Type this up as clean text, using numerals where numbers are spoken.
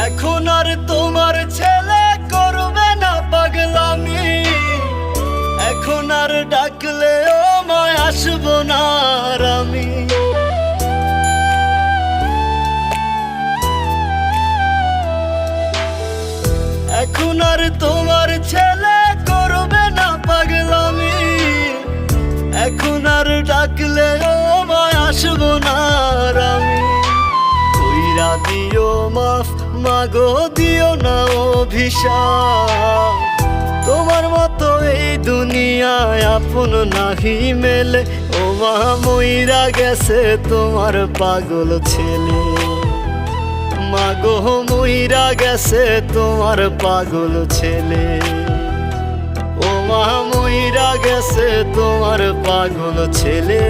এখন আর তোমার ছেলে করবে না পাগলামি, এখন আর ডাকলেও মায় আসবো না আর আমি। এখন আর তোমার ছেলে করবে না পাগলামি, এখন আর ডাকলেও মায় আসবো না আর আমি। কইরা দিও মাফ মাগো, দিও না অভিশাপ, তোমার মতো এই দুনিয়ায় আপন নাহি মেলে। ও মা মইরা গেছে তোমার পাগল ছেলে, মাগো মইরা গেছে তোমার পাগল ছেলে। ও মা মইরা গেছে তোমার পাগল ছেলে।